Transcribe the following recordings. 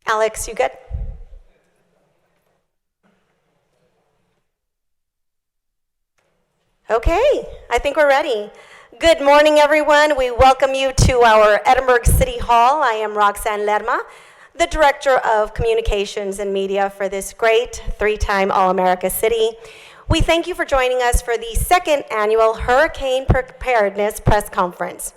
Alex, you good? Okay, I think we're ready. Good morning, everyone. We welcome you to our Edinburgh City Hall. I am Roxanne Lerma, the Director of Communications and Media for this great three-time All-America city. We thank you for joining us for the second annual Hurricane Preparedness Press Conference.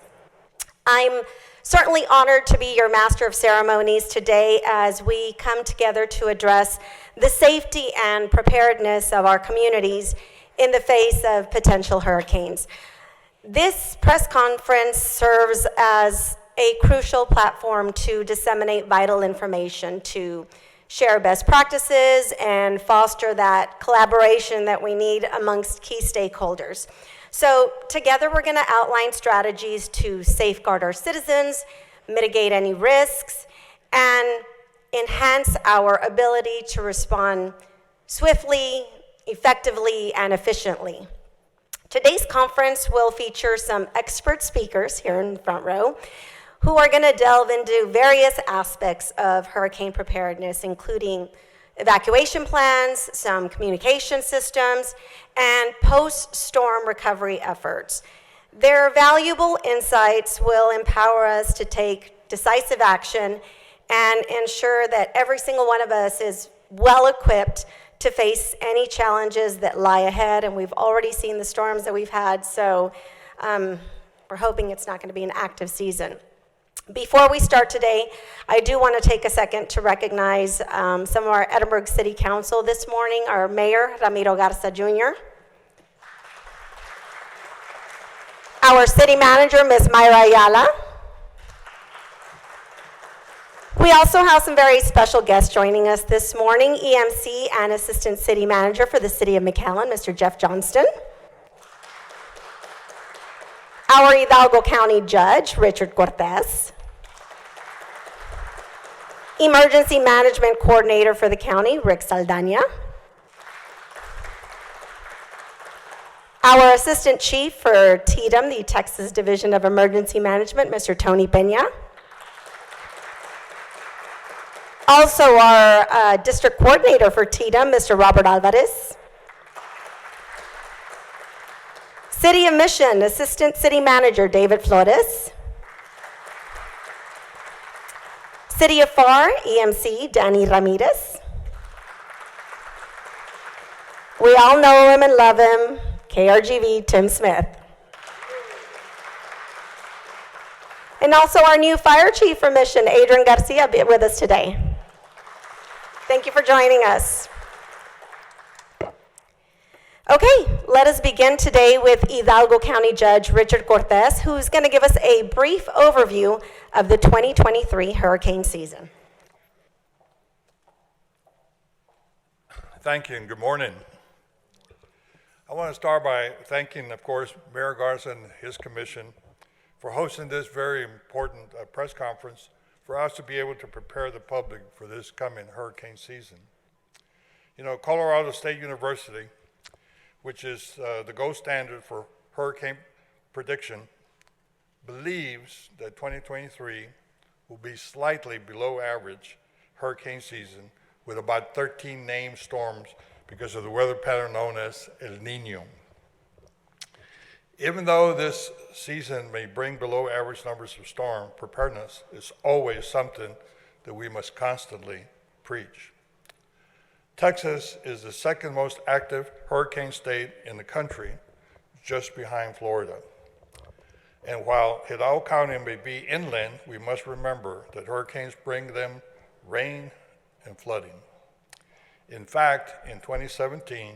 I'm certainly honored to be your Master of Ceremonies today as we come together to address the safety and preparedness of our communities in the face of potential hurricanes. This press conference serves as a crucial platform to disseminate vital information, to share best practices, and foster that collaboration that we need amongst key stakeholders. So together we're going to outline strategies to safeguard our citizens, mitigate any risks, and enhance our ability to respond swiftly, effectively, and efficiently. Today's conference will feature some expert speakers here in the front row who are going to delve into various aspects of hurricane preparedness, including evacuation plans, some communication systems, and post-storm recovery efforts. Their valuable insights will empower us to take decisive action and ensure that every single one of us is well equipped to face any challenges that lie ahead, and we've already seen the storms that we've had, so we're hoping it's not going to be an active season. Before we start today, I do want to take a second to recognize some of our Edinburgh City Council this morning, our Mayor, Ramiro Garza Jr., our City Manager, Ms. Mayra Ayala. We also have some very special guests joining us this morning, EMC and Assistant City Manager for the City of McAllen, Mr. Jeff Johnston. Our Hidalgo County Judge, Richard Cortez. Emergency Management Coordinator for the county, Rick Saldana. Our Assistant Chief for TDEM, the Texas Division of Emergency Management, Mr. Tony Peña. Also our District Coordinator for TDEM, Mr. Robert Alvarez. City of Mission, Assistant City Manager, David Flores. City of FAR, EMC, Danny Ramirez. We all know him and love him, KRGV, Tim Smith. And also our new Fire Chief for Mission, Adrian Garcia, be with us today. Thank you for joining us. Okay, let us begin today with Hidalgo County Judge Richard Cortez, who's going to give us a brief overview of the 2023 hurricane season. Thank you and good morning. I want to start by thanking, of course, Mayor Garza and his commission for hosting this very important press conference for us to be able to prepare the public for this coming hurricane season. You know, Colorado State University, which is the gold standard for hurricane prediction, believes that 2023 will be slightly below average hurricane season with about 13 named storms because of the weather pattern known as El Nino. Even though this season may bring below average numbers of storm, preparedness is always something that we must constantly preach. Texas is the second most active hurricane state in the country, just behind Florida. And while Hidalgo County may be inland, we must remember that hurricanes bring them rain and flooding. In fact, in 2017,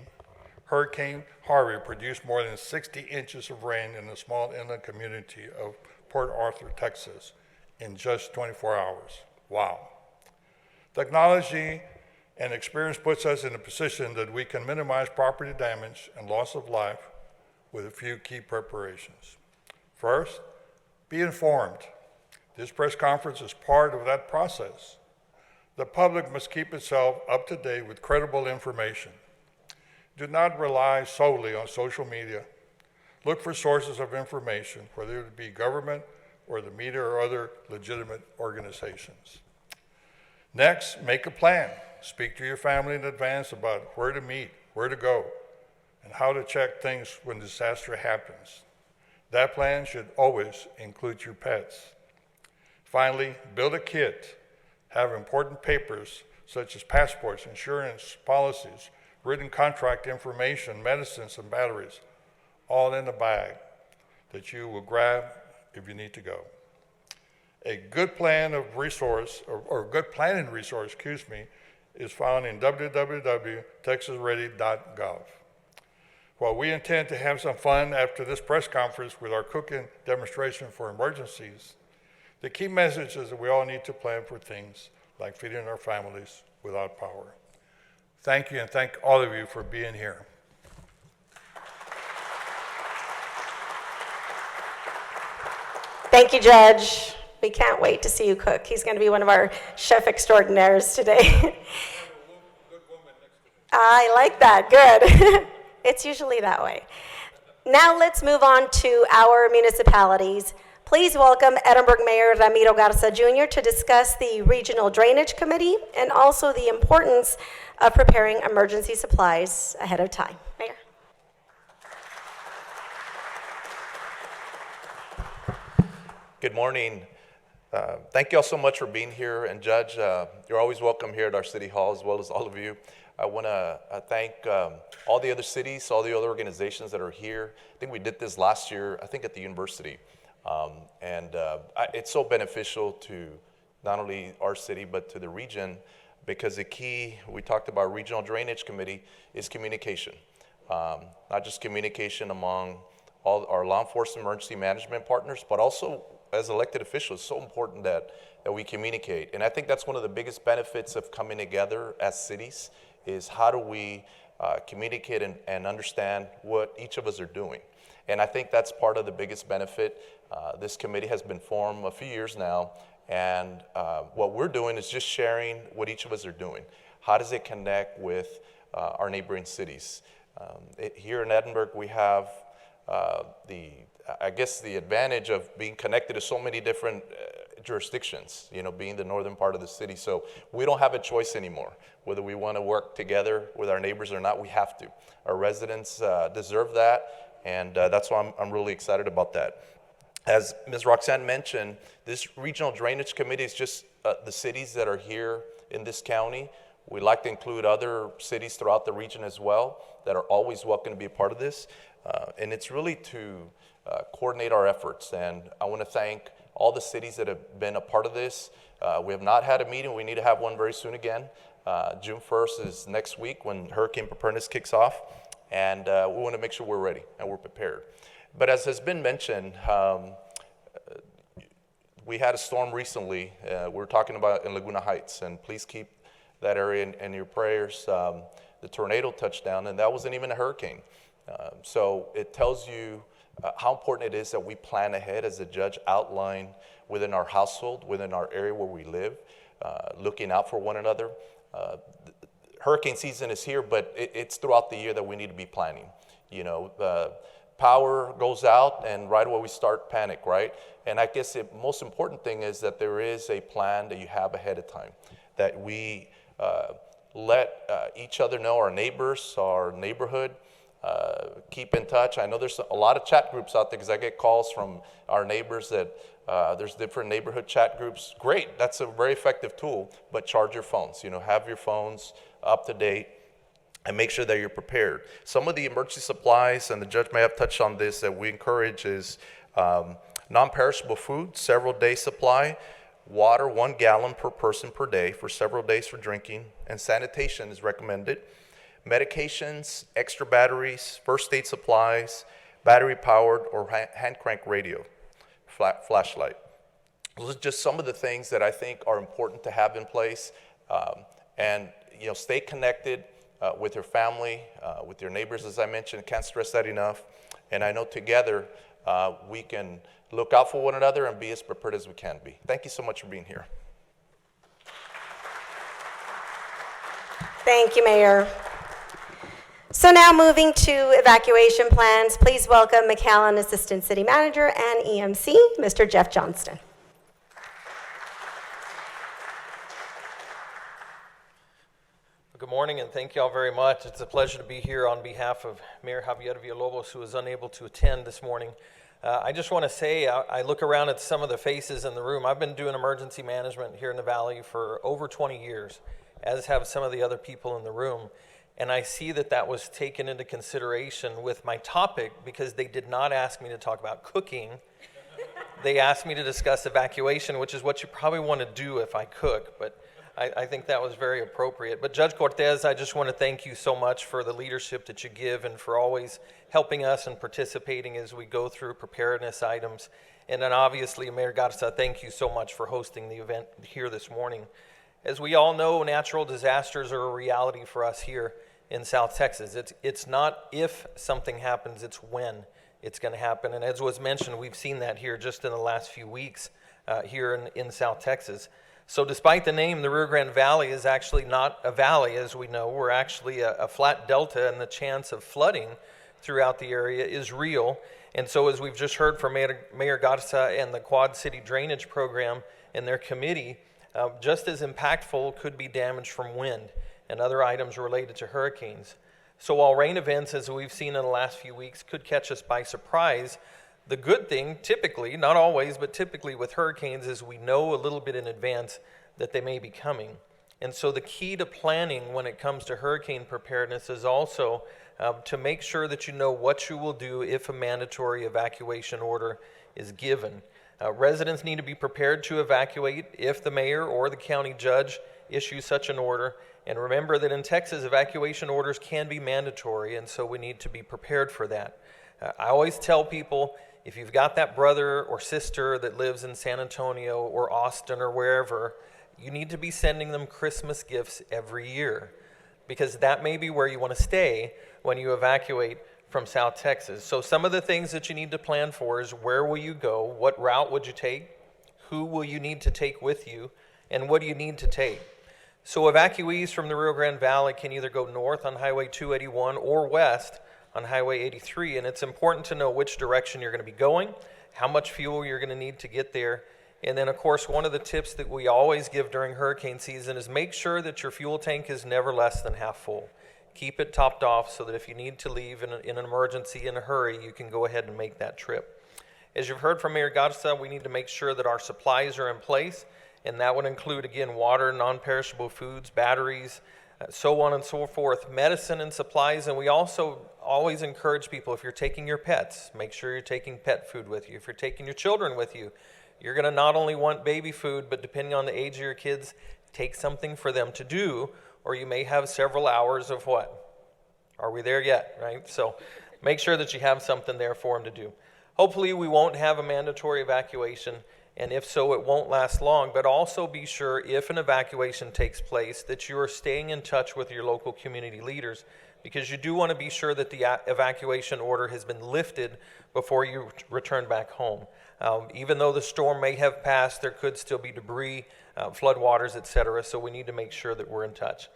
Hurricane Harvey produced more than 60 inches of rain in the small inland community of Port Arthur, Texas, in just 24 hours. Wow. Technology and experience puts us in a position that we can minimize property damage and loss of life with a few key preparations. First, be informed. This press conference is part of that process. The public must keep itself up to date with credible information. Do not rely solely on social media. Look for sources of information, whether it be government or the media or other legitimate organizations. Next, make a plan. Speak to your family in advance about where to meet, where to go, and how to check things when disaster happens. That plan should always include your pets. Finally, build a kit. Have important papers such as passports, insurance, policies, written contract information, medicines, and batteries, all in a bag that you will grab if you need to go. A good plan of resource, or good planning resource, is found in www.texasready.gov. While we intend to have some fun after this press conference with our cooking demonstration for emergencies, the key message is that we all need to plan for things like feeding our families without power. Thank you, and thank all of you for being here. Thank you, Judge. We can't wait to see you cook. He's going to be one of our chef extraordinaires today. I like that. Good. It's usually that way. Now let's move on to our municipalities. Please welcome Edinburgh Mayor Ramiro Garza Jr. to discuss the Regional Drainage Committee and also the importance of preparing emergency supplies ahead of time. Mayor. Good morning. Thank you all so much for being here. And Judge, you're always welcome here at our City Hall, as well as all of you. I want to thank all the other cities, all the other organizations that are here. I think we did this last year, I think at the university. It's so beneficial to not only our city, but to the region, because the key, we talked about Regional Drainage Committee, is communication. Not just communication among all our law enforcement emergency management partners, but also as elected officials. It's so important that we communicate. And I think that's one of the biggest benefits of coming together as cities, is how do we communicate and understand what each of us are doing. And I think that's part of the biggest benefit. This committee has been formed a few years now, and what we're doing is just sharing what each of us are doing. How does it connect with our neighboring cities? Here in Edinburgh, we have the advantage of being connected to so many different jurisdictions, being the northern part of the city. So we don't have a choice anymore. Whether we want to work together with our neighbors or not, we have to. Our residents deserve that, and that's why I'm really excited about that. As Ms. Roxanne mentioned, this Regional Drainage Committee is just the cities that are here in this county. We'd like to include other cities throughout the region as well that are always welcome to be a part of this. And it's really to coordinate our efforts. And I want to thank all the cities that have been a part of this. We have not had a meeting. We need to have one very soon again. June 1st is next week when Hurricane Preparedness kicks off. And we want to make sure we're ready and we're prepared. But as has been mentioned, we had a storm recently. We were talking about in Laguna Heights, and please keep that area in your prayers. The tornado touched down, and that wasn't even a hurricane. So it tells you how important it is that we plan ahead, as the judge outlined, within our household, within our area where we live, looking out for one another. Hurricane season is here, but it's throughout the year that we need to be planning. Power goes out, and right away we start panic, right? And I guess the most important thing is that there is a plan that you have ahead of time, that we let each other know, our neighbors, our neighborhood, keep in touch. I know there's a lot of chat groups out there, because I get calls from our neighbors that there's different neighborhood chat groups. Great, that's a very effective tool, but charge your phones. Have your phones up to date and make sure that you're prepared. Some of the emergency supplies, and the judge may have touched on this, that we encourage is non-perishable food, several days supply, water 1 gallon per person per day for several days for drinking, and sanitation is recommended. Medications, extra batteries, first aid supplies, battery-powered or hand-crank radio, flashlight. Those are just some of the things that I think are important to have in place. Stay connected with your family, with your neighbors, as I mentioned. Can't stress that enough. And I know together we can look out for one another and be as prepared as we can be. Thank you so much for being here. Thank you, Mayor. So now moving to evacuation plans, please welcome McAllen Assistant City Manager and EMC, Mr. Jeff Johnston. Good morning, and thank you all very much. It's a pleasure to be here on behalf of Mayor Javier Villalobos, who was unable to attend this morning. I just want to say, I look around at some of the faces in the room. I've been doing emergency management here in the Valley for over 20 years, as have some of the other people in the room. And I see that that was taken into consideration with my topic, because they did not ask me to talk about cooking. They asked me to discuss evacuation, which is what you probably want to do if I cook, but I think that was very appropriate. But Judge Cortez, I just want to thank you so much for the leadership that you give and for always helping us and participating as we go through preparedness items. And then obviously, Mayor Garza, thank you so much for hosting the event here this morning. As we all know, natural disasters are a reality for us here in South Texas. It's not if something happens, it's when it's going to happen. And as was mentioned, we've seen that here just in the last few weeks here in South Texas. So despite the name, the Rio Grande Valley is actually not a valley, as we know. We're actually a flat delta, and the chance of flooding throughout the area is real. And so as we've just heard from Mayor Garza and the Quad City Drainage Program and their committee, just as impactful could be damage from wind and other items related to hurricanes. So while rain events, as we've seen in the last few weeks, could catch us by surprise, the good thing, typically, not always, but typically with hurricanes, is we know a little bit in advance that they may be coming. And so the key to planning when it comes to hurricane preparedness is also to make sure that you know what you will do if a mandatory evacuation order is given. Residents need to be prepared to evacuate if the mayor or the county judge issues such an order. And remember that in Texas, evacuation orders can be mandatory, and so we need to be prepared for that. I always tell people, if you've got that brother or sister that lives in San Antonio or Austin or wherever, you need to be sending them Christmas gifts every year, because that may be where you want to stay when you evacuate from South Texas. So some of the things that you need to plan for is, where will you go? What route would you take? Who will you need to take with you? And what do you need to take? So evacuees from the Rio Grande Valley can either go north on Highway 281 or west on Highway 83, and it's important to know which direction you're going to be going, how much fuel you're going to need to get there. And then, of course, one of the tips that we always give during hurricane season is make sure that your fuel tank is never less than half full. Keep it topped off so that if you need to leave in an emergency, in a hurry, you can go ahead and make that trip. As you've heard from Mayor Garza, we need to make sure that our supplies are in place, and that would include, again, water, non-perishable foods, batteries, so on and so forth, medicine and supplies. And we also always encourage people, if you're taking your pets, make sure you're taking pet food with you. If you're taking your children with you, you're going to not only want baby food, but depending on the age of your kids, take something for them to do, or you may have several hours of what? Are we there yet, right? So make sure that you have something there for them to do. Hopefully we won't have a mandatory evacuation, and if so, it won't last long, but also be sure, if an evacuation takes place, that you are staying in touch with your local community leaders, because you do want to be sure that the evacuation order has been lifted before you return back home. Even though the storm may have passed, there could still be debris, floodwaters, etc., so we need to make sure that we're in touch.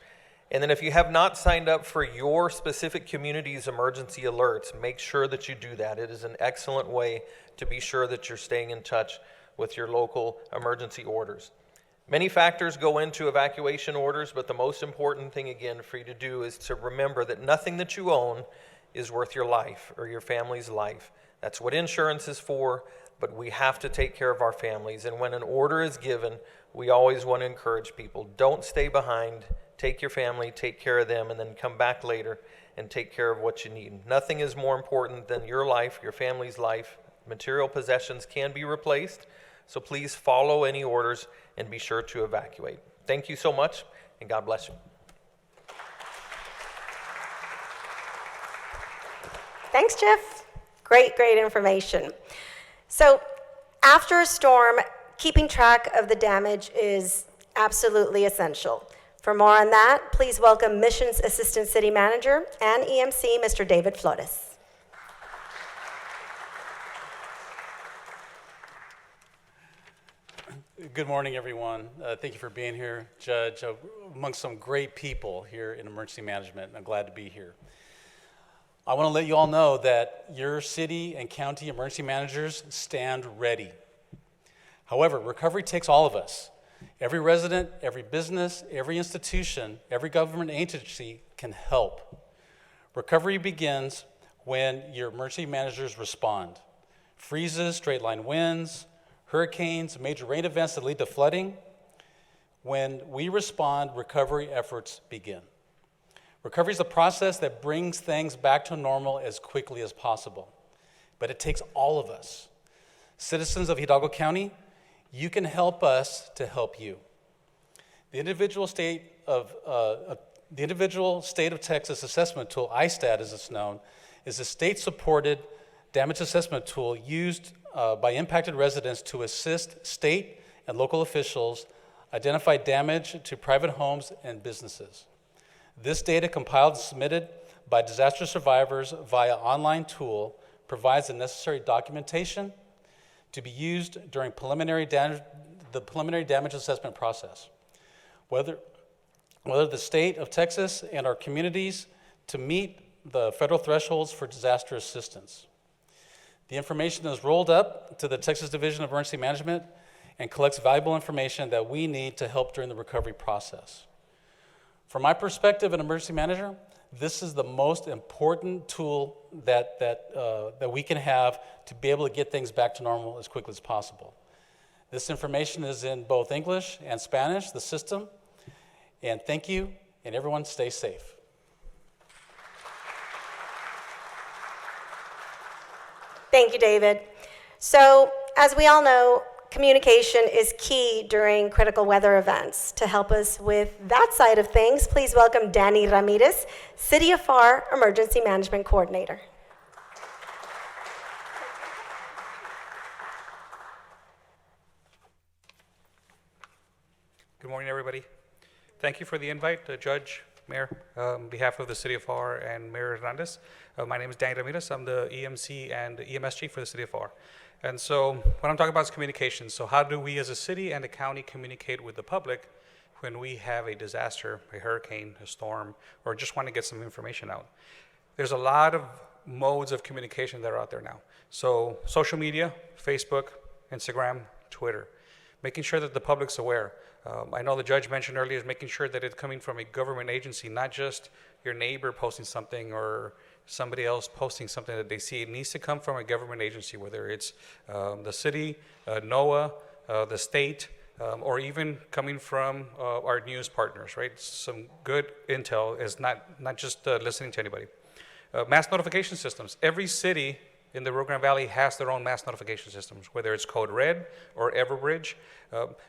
And then if you have not signed up for your specific community's emergency alerts, make sure that you do that. It is an excellent way to be sure that you're staying in touch with your local emergency orders. Many factors go into evacuation orders, but the most important thing, again, for you to do is to remember that nothing that you own is worth your life or your family's life. That's what insurance is for, but we have to take care of our families. And when an order is given, we always want to encourage people, don't stay behind, take your family, take care of them, and then come back later and take care of what you need. Nothing is more important than your life, your family's life. Material possessions can be replaced, so please follow any orders and be sure to evacuate. Thank you so much, and God bless you. Thanks, Jeff. Great information. So after a storm, keeping track of the damage is absolutely essential. For more on that, please welcome Missions Assistant City Manager and EMC, Mr. David Flores. Good morning, everyone. Thank you for being here, Judge, amongst some great people here in emergency management, and I'm glad to be here. I want to let you all know that your city and county emergency managers stand ready. However, recovery takes all of us. Every resident, every business, every institution, every government agency can help. Recovery begins when your emergency managers respond. Freezes, straight line winds, hurricanes, major rain events that lead to flooding. When we respond, recovery efforts begin. Recovery is a process that brings things back to normal as quickly as possible. But it takes all of us. Citizens of Hidalgo County, you can help us to help you. The individual state of Texas assessment tool, ISTAT as it's known, is a state-supported damage assessment tool used by impacted residents to assist state and local officials identify damage to private homes and businesses. This data, compiled and submitted by disaster survivors via online tool, provides the necessary documentation to be used during the preliminary damage assessment process. Whether the state of Texas and our communities to meet the federal thresholds for disaster assistance. The information is rolled up to the Texas Division of Emergency Management and collects valuable information that we need to help during the recovery process. From my perspective, an emergency manager, this is the most important tool that we can have to be able to get things back to normal as quickly as possible. This information is in both English and Spanish, the system, and thank you, and everyone stay safe. Thank you, David. So, as we all know, communication is key during critical weather events. To help us with that side of things, please welcome Danny Ramirez, City of FAR Emergency Management Coordinator. Good morning, everybody. Thank you for the invite, Judge, Mayor, on behalf of the City of FAR and Mayor Hernandez. My name is Danny Ramirez. I'm the EMC and EMS Chief for the City of FAR. And so what I'm talking about is communication. So how do we as a city and a county communicate with the public when we have a disaster, a hurricane, a storm, or just want to get some information out? There's a lot of modes of communication that are out there now. So social media, Facebook, Instagram, Twitter, making sure that the public's aware. I know the judge mentioned earlier is making sure that it's coming from a government agency, not just your neighbor posting something or somebody else posting something that they see. It needs to come from a government agency, whether it's the city, NOAA, the state, or even coming from our news partners, right? Some good intel is not just listening to anybody. Mass notification systems. Every city in the Rio Grande Valley has their own mass notification systems, whether it's Code Red or Everbridge.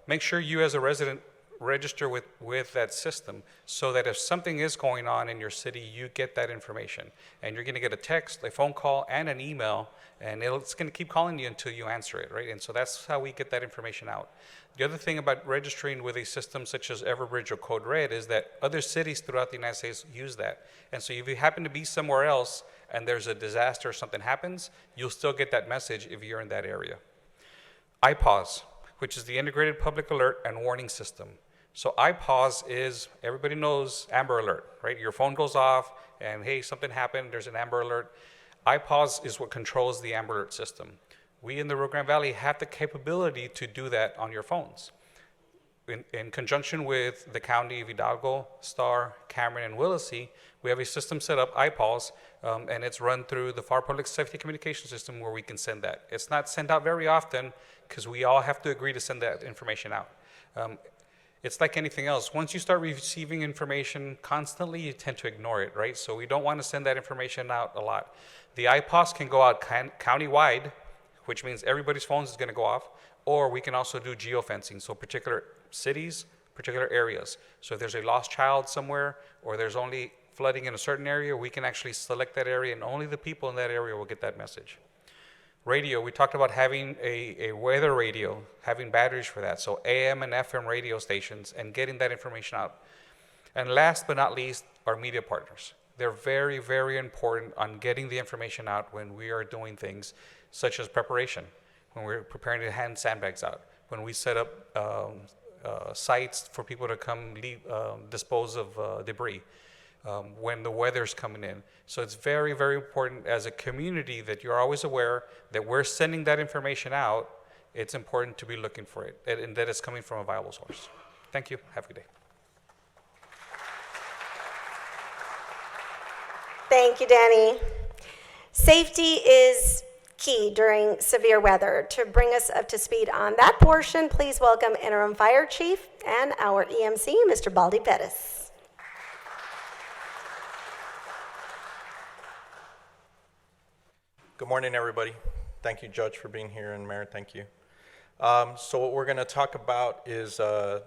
Make sure you as a resident register with that system so that if something is going on in your city, you get that information. And you're gonna get a text, a phone call, and an email, and it's gonna keep calling you until you answer it, right? And so that's how we get that information out. The other thing about registering with a system such as Everbridge or Code Red is that other cities throughout the United States use that. And so if you happen to be somewhere else and there's a disaster or something happens, you'll still get that message if you're in that area. IPAWS, which is the Integrated Public Alert and Warning System. So IPAWS is, everybody knows Amber Alert, right? Your phone goes off and hey, something happened, there's an Amber Alert. IPAWS is what controls the Amber Alert system. We in the Rio Grande Valley have the capability to do that on your phones. In conjunction with the county of Hidalgo, Star, Cameron, and Willacy, we have a system set up, IPAWS, and it's run through the FAR Public Safety Communication System where we can send that. It's not sent out very often because we all have to agree to send that information out. It's like anything else. Once you start receiving information constantly, you tend to ignore it, right? So we don't want to send that information out a lot. The IPAWS can go out county-wide, which means everybody's phones is going to go off, or we can also do geofencing, so particular cities, particular areas. So if there's a lost child somewhere, or there's only flooding in a certain area, we can actually select that area, and only the people in that area will get that message. Radio, we talked about having a weather radio, having batteries for that, so AM and FM radio stations, and getting that information out. And last but not least, our media partners. They're very, very important on getting the information out when we are doing things such as preparation, when we're preparing to hand sandbags out, when we set up sites for people to come dispose of debris, when the weather's coming in. So it's very, very important as a community that you're always aware that we're sending that information out it's important to be looking for it and that it's coming from a viable source. Thank you. Have a good day. Thank you, Danny. Safety is key during severe weather. To bring us up to speed on that portion, please welcome Interim Fire Chief and our EMC, Mr. Baldi Perez. Good morning, everybody. Thank you, Judge, for being here, and Mayor, thank you. So what we're going to talk about is a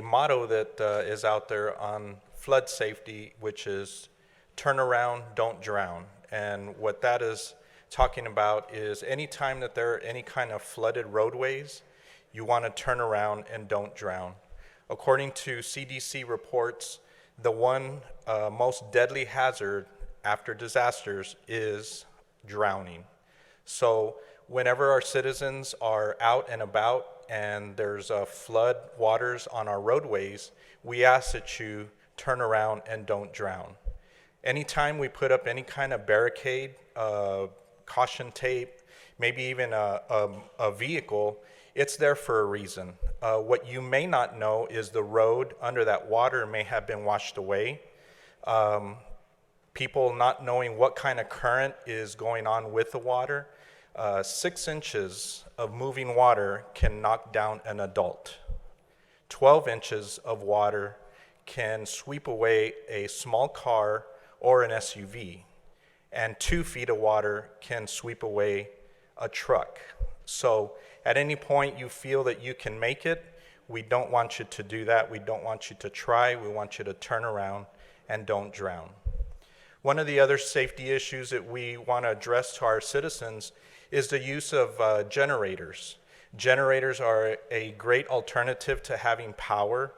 motto that is out there on flood safety, which is turn around, don't drown. And what that is talking about is anytime that there are any kind of flooded roadways, you want to turn around and don't drown. According to CDC reports, the one most deadly hazard after disasters is drowning. So whenever our citizens are out and about and there's flood waters on our roadways, we ask that you turn around and don't drown. Anytime we put up any kind of barricade, caution tape, maybe even a vehicle, it's there for a reason. What you may not know is the road under that water may have been washed away. People not knowing what kind of current is going on with the water. 6 inches of moving water can knock down an adult. 12 inches of water can sweep away a small car or an SUV. And 2 feet of water can sweep away a truck. So at any point you feel that you can make it, we don't want you to do that. We don't want you to try. We want you to turn around and don't drown. One of the other safety issues that we want to address to our citizens is the use of generators. Generators are a great alternative to having power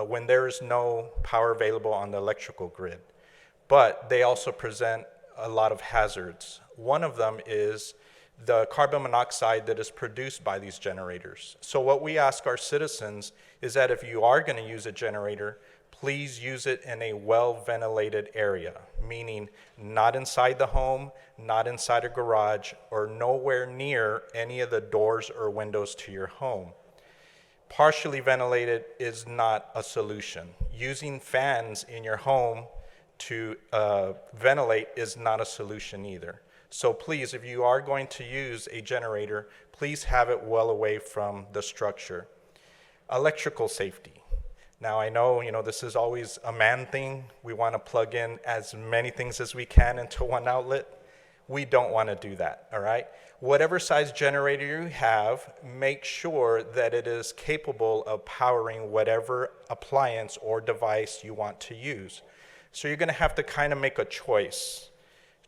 when there is no power available on the electrical grid. But they also present a lot of hazards. One of them is the carbon monoxide that is produced by these generators. So what we ask our citizens is that if you are going to use a generator, please use it in a well-ventilated area, meaning not inside the home, not inside a garage, or nowhere near any of the doors or windows to your home. Partially ventilated is not a solution. Using fans in your home to ventilate is not a solution either. So please, if you are going to use a generator, please have it well away from the structure. Electrical safety. Now I know, this is always a man thing. We want to plug in as many things as we can into one outlet. We don't want to do that, all right? Whatever size generator you have, make sure that it is capable of powering whatever appliance or device you want to use. So you're going to have to kind of make a choice.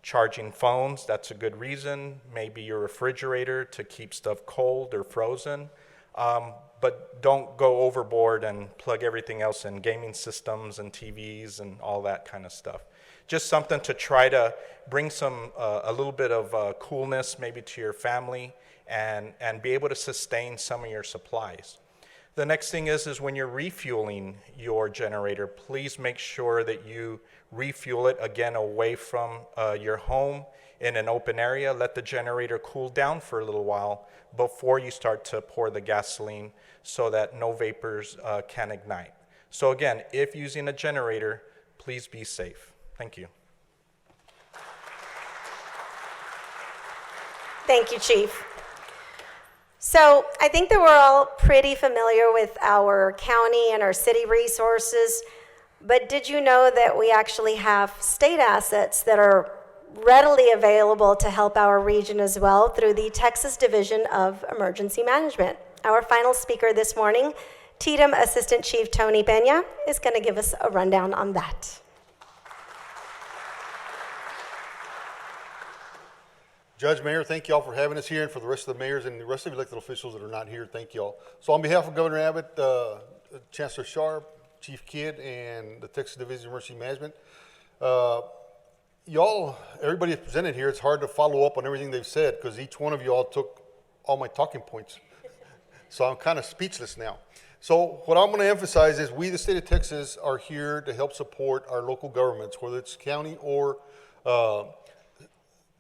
Charging phones, that's a good reason. Maybe your refrigerator to keep stuff cold or frozen. But don't go overboard and plug everything else in, gaming systems and TVs and all that kind of stuff. Just something to try to bring a little bit of coolness maybe to your family and be able to sustain some of your supplies. The next thing is when you're refueling your generator, please make sure that you refuel it again away from your home in an open area. Let the generator cool down for a little while before you start to pour the gasoline so that no vapors can ignite. So again, if using a generator, please be safe. Thank you. Thank you, Chief. So I think that we're all pretty familiar with our county and our city resources, but did you know that we actually have state assets that are readily available to help our region as well through the Texas Division of Emergency Management? Our final speaker this morning, TDEM Assistant Chief Tony Peña, is going to give us a rundown on that. Judge, Mayor, thank you all for having us here, and for the rest of the mayors and the rest of the elected officials that are not here, thank you all. So on behalf of Governor Abbott, Chancellor Sharp, Chief Kidd, and the Texas Division of Emergency Management, y'all, everybody that's presented here, it's hard to follow up on everything they've said because each one of you all took all my talking points. So I'm kind of speechless now. So what I'm going to emphasize is we, the state of Texas, are here to help support our local governments, whether it's county or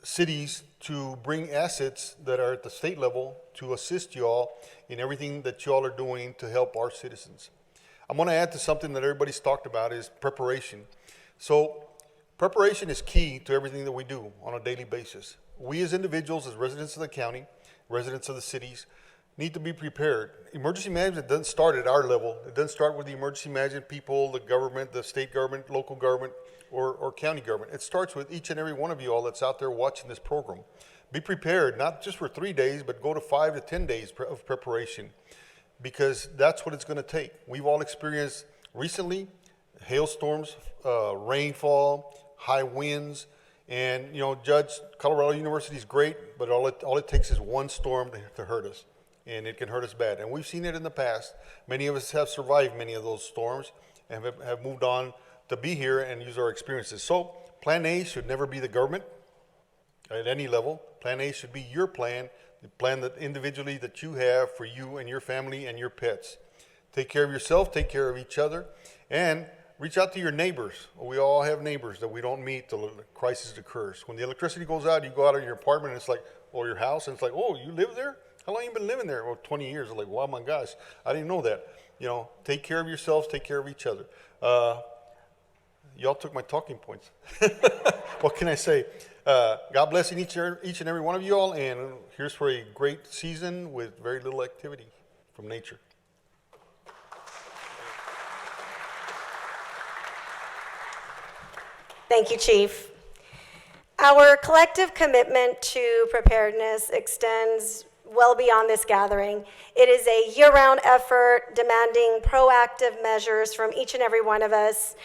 cities to bring assets that are at the state level to assist y'all in everything that y'all are doing to help our citizens. I'm going to add to something that everybody's talked about is preparation. So preparation is key to everything that we do on a daily basis. We as individuals, as residents of the county, residents of the cities, need to be prepared. Emergency management doesn't start at our level. It doesn't start with the emergency management people, the government, the state government, local government, or county government. It starts with each and every one of you all that's out there watching this program. Be prepared, not just for 3 days, but go to 5 to 10 days of preparation, because that's what it's going to take. We've all experienced recently hailstorms, rainfall, high winds, and Judge, Colorado University is great, but all it takes is one storm to hurt us, and it can hurt us bad. And we've seen it in the past. Many of us have survived many of those storms and have moved on to be here and use our experiences. So Plan A should never be the government at any level. Plan A should be your plan, the plan that individually that you have for you and your family and your pets. Take care of yourself, take care of each other, and reach out to your neighbors. We all have neighbors that we don't meet till the crisis occurs. When the electricity goes out, you go out of your apartment and it's like, or your house, and it's like, oh, you live there? How long you been living there? Well, 20 years. I'm like, wow, my gosh, I didn't know that. Take care of yourselves, take care of each other. Y'all took my talking points. What can I say? God bless each and every one of you all, and here's for a great season with very little activity from nature. Thank you, Chief. Our collective commitment to preparedness extends well beyond this gathering. It is a year-round effort demanding proactive measures from each and every one of us.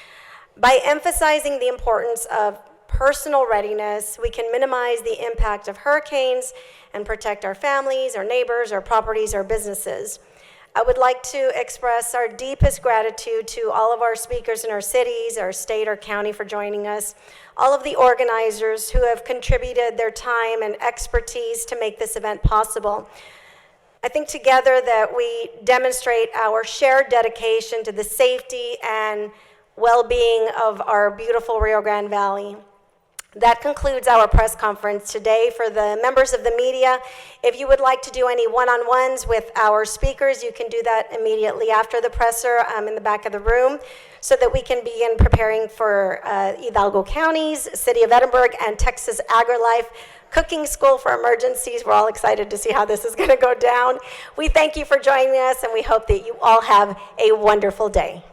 By emphasizing the importance of personal readiness, we can minimize the impact of hurricanes and protect our families, our neighbors, our properties, our businesses. I would like to express our deepest gratitude to all of our speakers in our cities, our state, our county for joining us, all of the organizers who have contributed their time and expertise to make this event possible. I think together that we demonstrate our shared dedication to the safety and well-being of our beautiful Rio Grande Valley. That concludes our press conference today. For the members of the media, if you would like to do any one-on-ones with our speakers, you can do that immediately after the presser in the back of the room so that we can begin preparing for Hidalgo County's, City of Edinburgh, and Texas AgriLife Cooking School for Emergencies. We're all excited to see how this is going to go down. We thank you for joining us, and we hope that you all have a wonderful day.